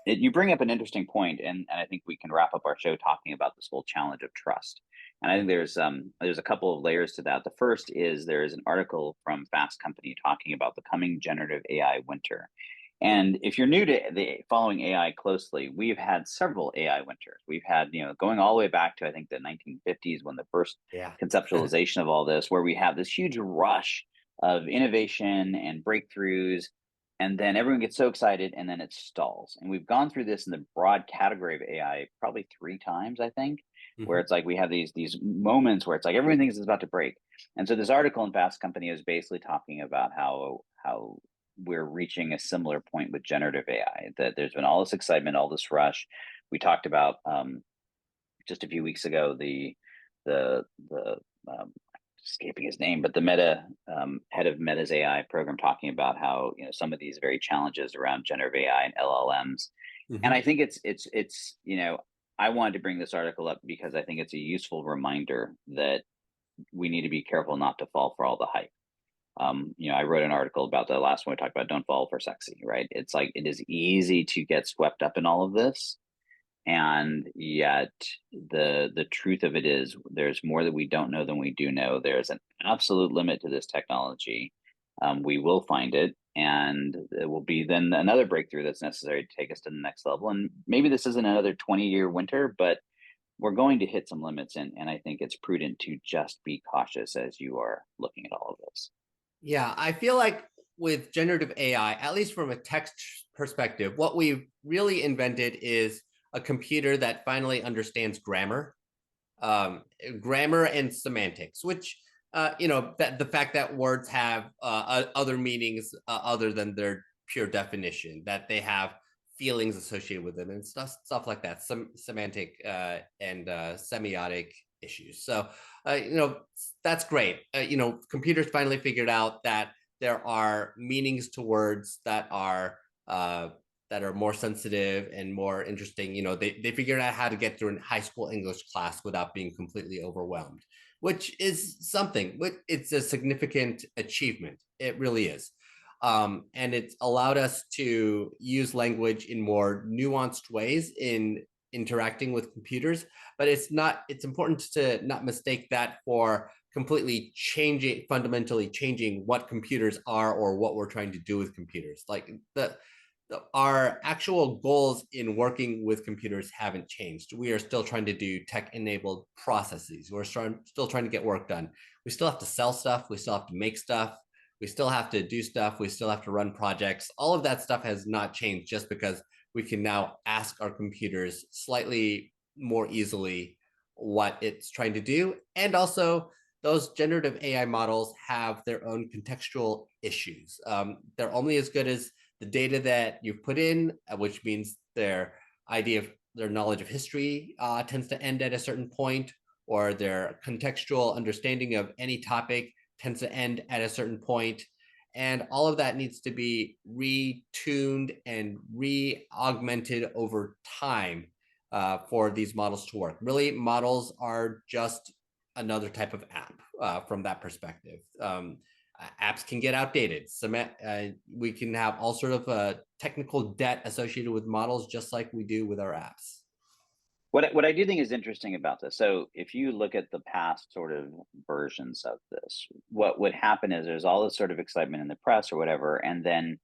You bring up an interesting point, and I think we can wrap up our show talking about this whole challenge of trust. And I think there's a couple of layers to that. The first is there is an article from Fast Company talking about the coming generative AI winter. And if you're new to following AI closely, we've had several AI winters. We've had, going all the way back to I think the 1950s when the first Yeah. conceptualization of all this, where we have this huge rush of innovation and breakthroughs, and then everyone gets so excited and then it stalls. And we've gone through this in the broad category of AI probably three times, I think, where Hmm. it's like we have these moments where it's like everything is about to break. And so this article in Fast Company is basically talking about how we're reaching a similar point with generative AI, that there's been all this excitement, all this rush. We talked about just a few weeks ago the escaping his name, but the Meta head of Meta's AI program talking about how some of these very challenges around generative AI and LLMs. And I Hmm. think it's I wanted to bring this article up because I think it's a useful reminder that we need to be careful not to fall for all the hype. I wrote an article about the last one we talked about, don't fall for sexy, right? It's like it is easy to get swept up in all of this, and yet the truth of it is there's more that we don't know than we do know. There's an absolute limit to this technology. We will find it, and it will be then another breakthrough that's necessary to take us to the next level. And maybe this isn't another 20-year winter, but we're going to hit some limits, and I think it's prudent to just be cautious as you are looking at all of this. Yeah, I feel like with generative AI, at least from a text perspective, what we've really invented is a computer that finally understands grammar, grammar and semantics, which that the fact that words have other meanings other than their pure definition, that they have feelings associated with them and stuff like that, some semantic and semiotic issues. So that's great. Computers finally figured out that there are meanings to words uh, that are more sensitive and more interesting. They figured out how to get through a high school English class without being completely overwhelmed, which is something. It's a significant achievement. It really is. And it's allowed us to use language in more nuanced ways in interacting with computers. But it's important to not mistake that for fundamentally changing what computers are or what we're trying to do with computers. Like our actual goals in working with computers haven't changed. We are still trying to do tech-enabled processes. We're still trying to get work done. We still have to sell stuff. We still have to make stuff. We still have to do stuff. We still have to run projects. All of that stuff has not changed just because we can now ask our computers slightly more easily what it's trying to do. And also, those generative AI models have their own contextual issues. They're only as good as the data that you've put in, which means their knowledge of history tends to end at a certain point, or their contextual understanding of any topic tends to end at a certain point. And all of that needs to be retuned and re-augmented over time for these models to work. Really, models are just another type of app from that perspective. Apps can get outdated. We can have all sort of technical debt associated with models, just like we do with our apps. What I do think is interesting about this, so if you look at the past sort of versions of this, what would happen is there's all this sort of excitement in the press or whatever, and then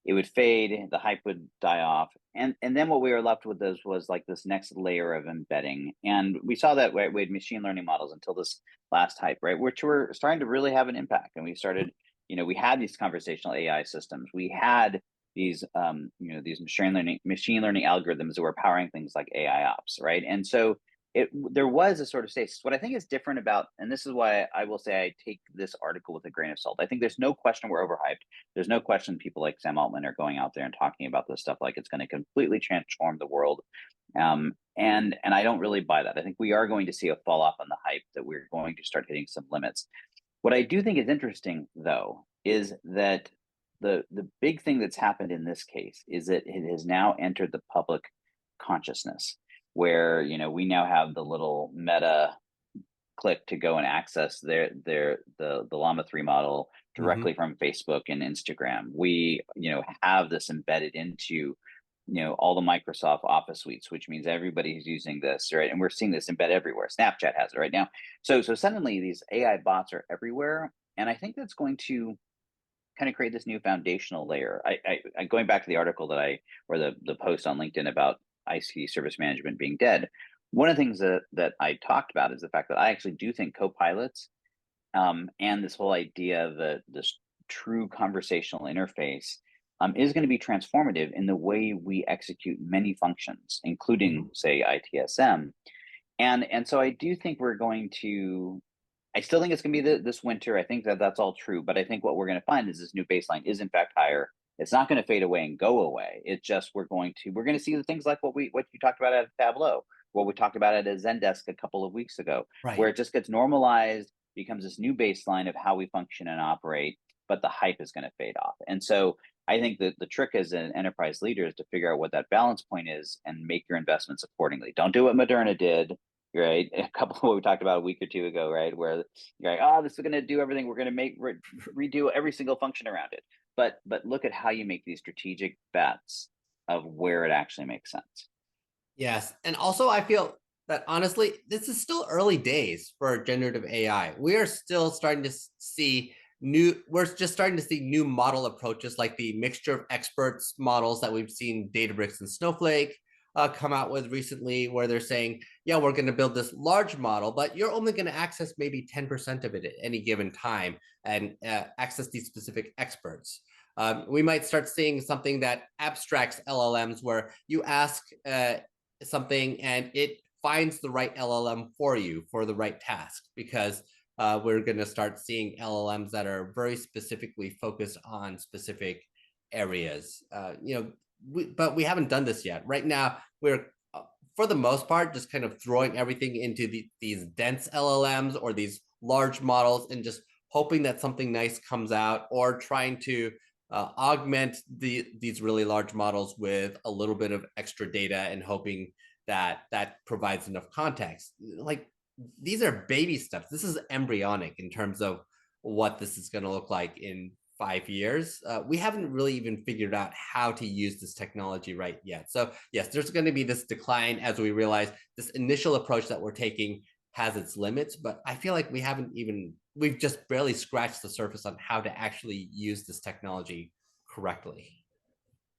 it would fade, the hype would die off, and then what we were left with was like this next layer of embedding, and we saw that with machine learning models until this last hype, right, which were starting to really have an impact, and we started, we had these conversational AI systems, we had these machine learning algorithms that were powering things like AI ops, right? And so there was a sort of stasis. What I think is different about, and this is why I will say I take this article with a grain of salt. I think there's no question we're overhyped. There's no question people like Sam Altman are going out there and talking about this stuff like it's going to completely transform the world. And I don't really buy that. I think we are going to see a fall off on the hype, that we're going to start hitting some limits. What I do think is interesting, though, is that the big thing that's happened in this case is that it has now entered the public consciousness, where we now have the little Meta click to go and access the Llama 3 model directly from Facebook and Instagram. We have this embedded into all the Microsoft Office suites, which means everybody's using this, right? And we're seeing this embed everywhere. Snapchat has it right now. So suddenly these AI bots are everywhere, and I think that's going to kind of create this new foundational layer. I going back to the article that or the post on LinkedIn about ICT service management being dead. One of the things that I talked about is the fact that I actually do think co-pilots, and this whole idea of this true conversational interface, is going to be transformative in the way we execute many functions, including, say, ITSM. And so I do think we're going to. I still think it's going to be this winter. I think that that's all true, but I think what we're going to find is this new baseline is in fact higher. It's not going to fade away and go away. It's just we're going to see the things like what you talked about at Tableau, what we talked about at a Zendesk a couple of weeks ago, where Right. it just gets normalized, becomes this new baseline of how we function and operate, but the hype is going to fade off. And so I think that the trick as an enterprise leader is to figure out what that balance point is and make your investments accordingly. Don't do what Moderna did, right? A couple of what we talked about a week or two ago, right? Where you're like, oh, this is going to do everything. We're going to redo every single function around it. But look at how you make these strategic bets of where it actually makes sense. Yes. And also, I feel that honestly, this is still early days for generative AI. We are still starting to see we're just starting to see new model approaches like the mixture of experts models that we've seen Databricks and Snowflake come out with recently, where they're saying, yeah, we're going to build this large model, but you're only going to access maybe 10% of it at any given time and access these specific experts. We might start seeing something that abstracts LLMs where you ask something and it finds the right LLM for you for the right task, because we're going to start seeing LLMs that are very specifically focused on specific areas. But we haven't done this yet. Right now, we're for the most part just kind of throwing everything into these dense LLMs or these large models and just hoping that something nice comes out, or trying to augment these really large models with a little bit of extra data and hoping that that provides enough context. Like, these are baby steps. This is embryonic in terms of what this is going to look like in 5 years. We haven't really even figured out how to use this technology right yet. So yes, there's going to be this decline as we realize this initial approach that we're taking has its limits, but I feel like we've just barely scratched the surface on how to actually use this technology correctly.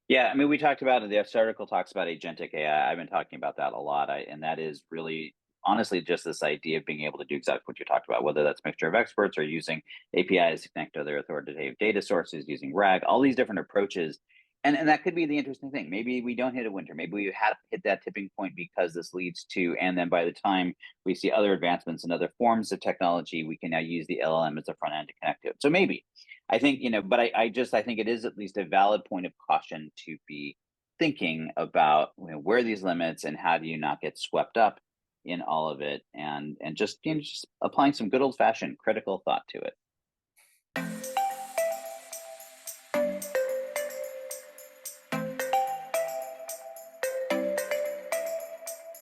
Yeah, I mean, we talked about it. This article talks about agentic AI. I've been talking about that a lot, and that is really, honestly, just this idea of being able to do exactly what you talked about, whether that's mixture of experts or using APIs to connect to other authoritative data sources, using RAG, all these different approaches. And that could be the interesting thing. Maybe we don't hit a winter. Maybe we have hit that tipping point because this leads to, and then by the time we see other advancements and other forms of technology, we can now use the LLM as a front end to connect to it. So maybe. I think, but I think it is at least a valid point of caution to be thinking about, where are these limits and how do you not get swept up in all of it, and just just applying some good old fashioned critical thought to it.